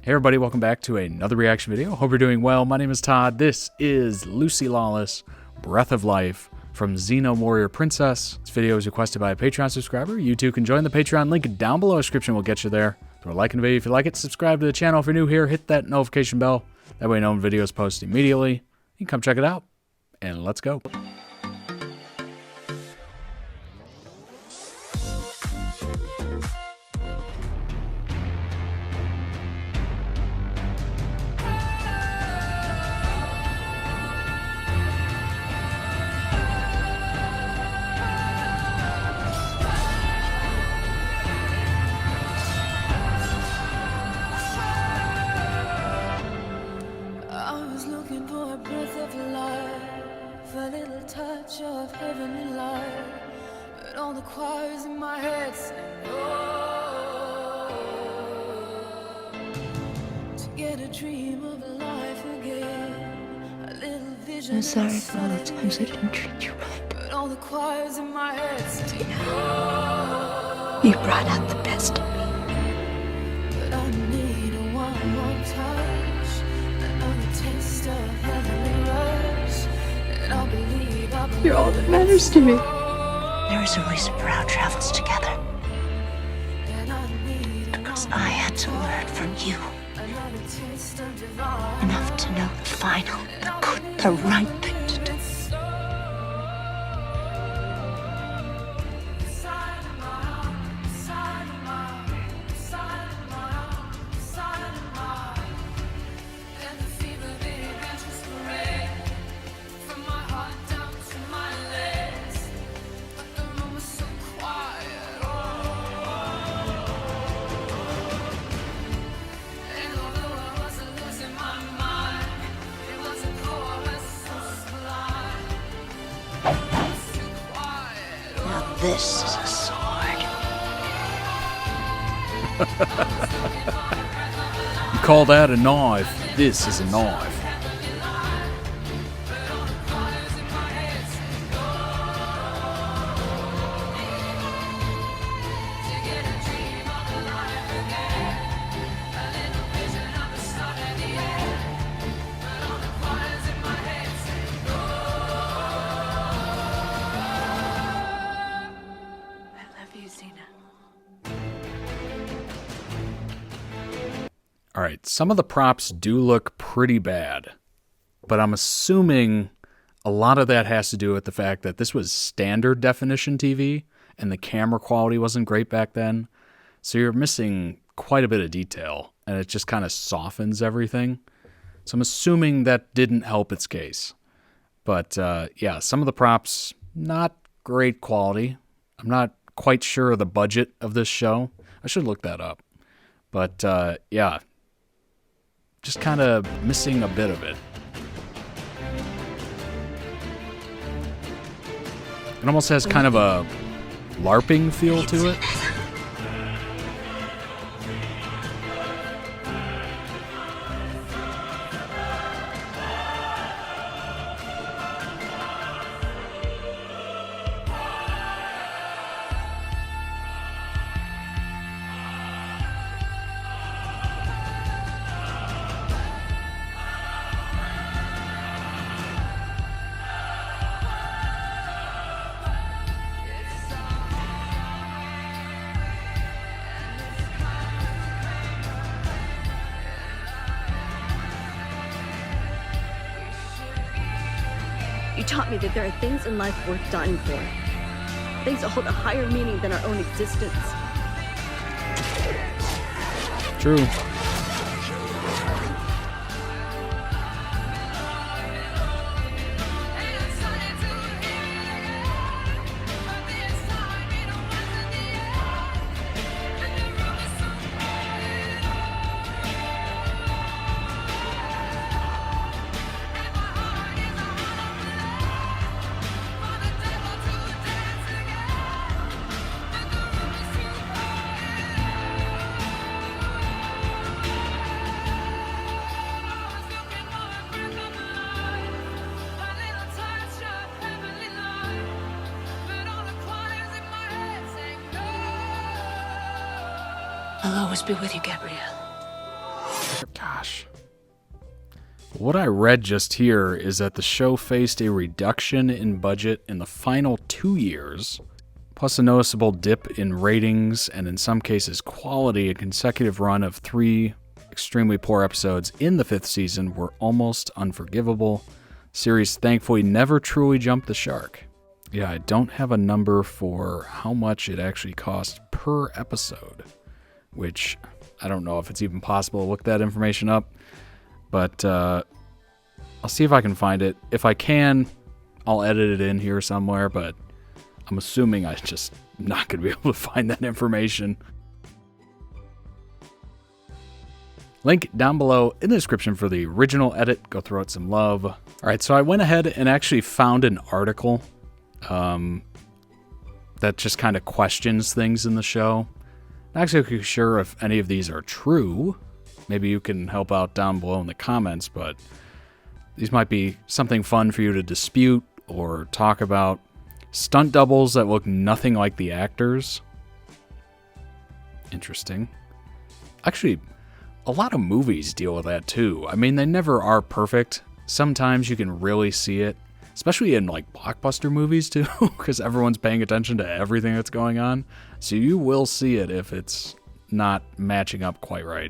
Hey everybody, welcome back to another reaction video. Hope you're doing well. My name is Todd. This is Lucy Lawless, Breath of Life from Xena Warrior Princess. This video is requested by a Patreon subscriber. You too can join the Patreon. Link down below in the description will get you there. Throw a like in the video if you like it. Subscribe to the channel if you're new here. Hit that notification bell. That way you know when videos post immediately. You can come check it out. And let's go. A little touch of heavenly light, but all the choirs in my head sing oh, to get a dream of life again, a little vision. I'm sorry for all the times I didn't treat you right, but all the choirs in my head sing oh, you brought out the best in me. but I need one more touch, another taste of heavenly rush. You're all that matters to me. There is a reason for our travels together. Because I had to learn from you. Enough to know the final, the good, the right thing to do. This is a sword. You call that a knife? This is a knife. Alright, some of the props do look pretty bad, but I'm assuming a lot of that has to do with the fact that this was standard definition TV and the camera quality wasn't great back then, so you're missing quite a bit of detail and it just kind of softens everything. So I'm assuming that didn't help its case. But yeah, some of the props, not great quality. I'm not quite sure of the budget of this show. I should look that up. But yeah, just kind of missing a bit of it. It almost has kind of a LARPing feel to it. You taught me that there are things in life worth dying for. Things that hold a higher meaning than our own existence. True. I'll always be with you, Gabrielle. What I read just here is that the show faced a reduction in budget in the final 2 years, plus a noticeable dip in ratings and in some cases quality. A consecutive run of 3 extremely poor episodes in the 5th season were almost unforgivable. The series thankfully never truly jumped the shark. Yeah, I don't have a number for how much it actually cost per episode, which I don't know if it's even possible to look that information up, but I'll see if I can find it. If I can, I'll edit it in here somewhere, but I'm assuming I'm just not going to be able to find that information. Link down below in the description for the original edit. Go throw it some love. All right, so I went ahead and actually found an article that just kind of questions things in the show. Not exactly sure if any of these are true. Maybe you can help out down below in the comments, but these might be something fun for you to dispute or talk about. Stunt doubles that look nothing like the actors. Interesting. Actually, a lot of movies deal with that too. I mean, they never are perfect. Sometimes you can really see it, especially in like blockbuster movies too, because everyone's paying attention to everything that's going on. So you will see it if it's not matching up quite right.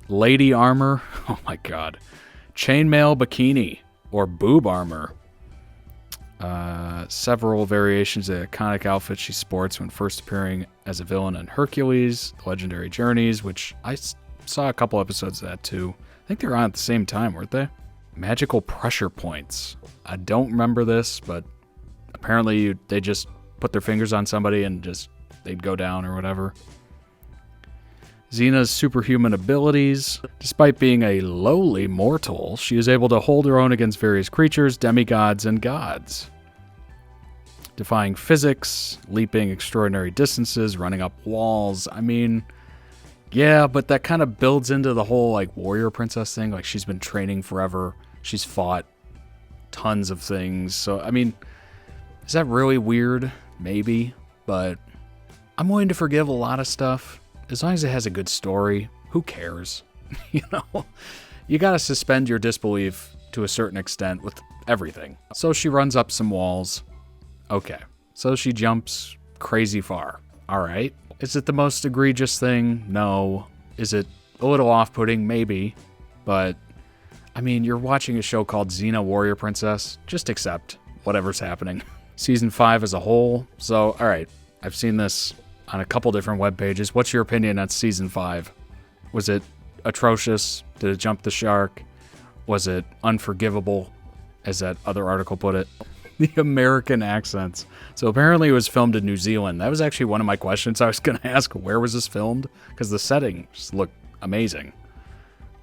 Lady armor. Oh my god. Chainmail bikini or boob armor. Several variations of the iconic outfit she sports when first appearing as a villain in Hercules, The Legendary Journeys, which I saw a couple episodes of that too. I think they were on at the same time, weren't they? Magical pressure points. I don't remember this, but apparently they just put their fingers on somebody and just they'd go down or whatever. Xena's superhuman abilities. Despite being a lowly mortal, she is able to hold her own against various creatures, demigods, and gods. Defying physics, leaping extraordinary distances, running up walls. I mean, yeah, but that kind of builds into the whole like warrior princess thing. Like she's been training forever. She's fought tons of things. So, I mean, is that really weird? Maybe, but I'm willing to forgive a lot of stuff. As long as it has a good story, who cares? You know, you gotta suspend your disbelief to a certain extent with everything. So she runs up some walls. Okay. So she jumps crazy far. All right. Is it the most egregious thing? No. Is it a little off-putting? Maybe. But, I mean, you're watching a show called Xena Warrior Princess. Just accept whatever's happening. Season 5 as a whole. So, all right. I've seen this on a couple different web pages. What's your opinion on Season 5? Was it atrocious? Did it jump the shark? Was it unforgivable, as that other article put it? The American accents. So apparently it was filmed in New Zealand. That was actually one of my questions I was going to ask. Where was this filmed? Because the setting just looked amazing.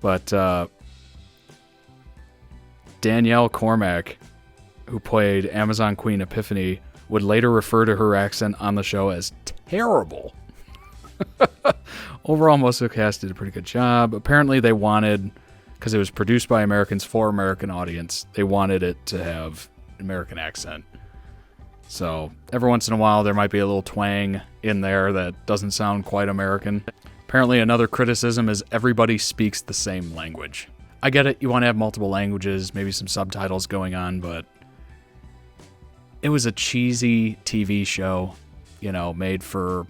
But Danielle Cormack, who played Amazon Queen Epiphany, would later refer to her accent on the show as terrible. Overall, most of the cast did a pretty good job. Apparently they wanted, because it was produced by Americans for American audience, they wanted it to have an American accent. So every once in a while there might be a little twang in there that doesn't sound quite American. Apparently another criticism is everybody speaks the same language. I get it, you want to have multiple languages, maybe some subtitles going on, but it was a cheesy TV show, you know, made for,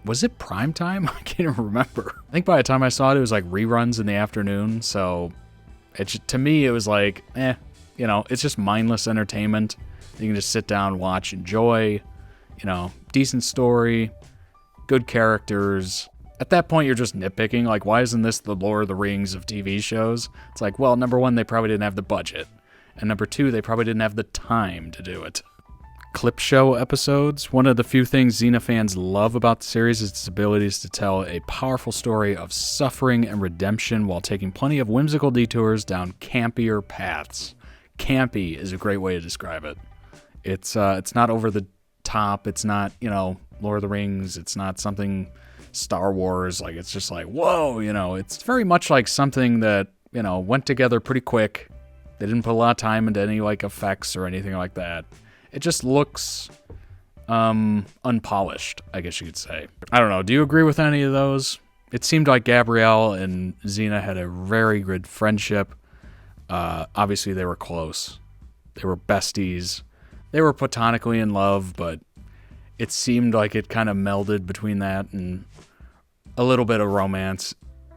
was it prime time? I can't even remember. I think by the time I saw it, it was like reruns in the afternoon. So to me, it was like, you know, it's just mindless entertainment. You can just sit down, watch, enjoy, you know, decent story, good characters. At that point, you're just nitpicking. Like, why isn't this the Lord of the Rings of TV shows? It's like, well, number one, they probably didn't have the budget. And number two, they probably didn't have the time to do it. Clip show episodes. One of the few things Xena fans love about the series is its abilities to tell a powerful story of suffering and redemption while taking plenty of whimsical detours down campier paths. Campy is a great way to describe it. It's not over the top. It's not, you know, Lord of the Rings. It's not something Star Wars. Like, it's just like, whoa, you know, it's very much like something that, you know, went together pretty quick. They didn't put a lot of time into any, like, effects or anything like that. It just looks unpolished, I guess you could say. I don't know. Do you agree with any of those? It seemed like Gabrielle and Xena had a very good friendship. Obviously, they were close. They were besties. They were platonically in love, but it seemed like it kind of melded between that and a little bit of romance,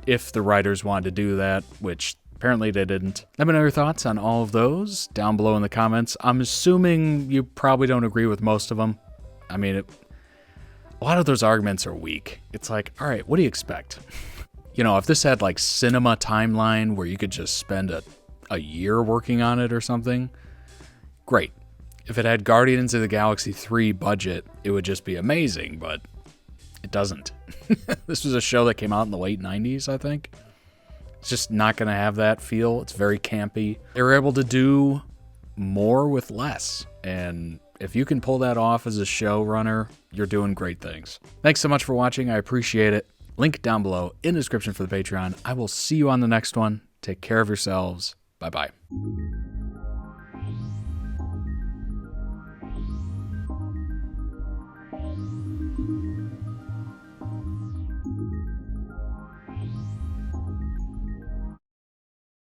if the writers wanted to do that, which apparently they didn't. Let me know your thoughts on all of those down below in the comments. I'm assuming you probably don't agree with most of them. I mean, a lot of those arguments are weak. It's like, all right, what do you expect? You know, if this had like cinema timeline where you could just spend a year working on it or something, great. If it had Guardians of the Galaxy 3 budget, it would just be amazing, but it doesn't. This was a show that came out in the late 90s, I think. It's just not going to have that feel. It's very campy. They were able to do more with less, and if you can pull that off as a showrunner, you're doing great things. Thanks so much for watching. I appreciate it. Link down below in the description for the Patreon. I will see you on the next one. Take care of yourselves. Bye-bye.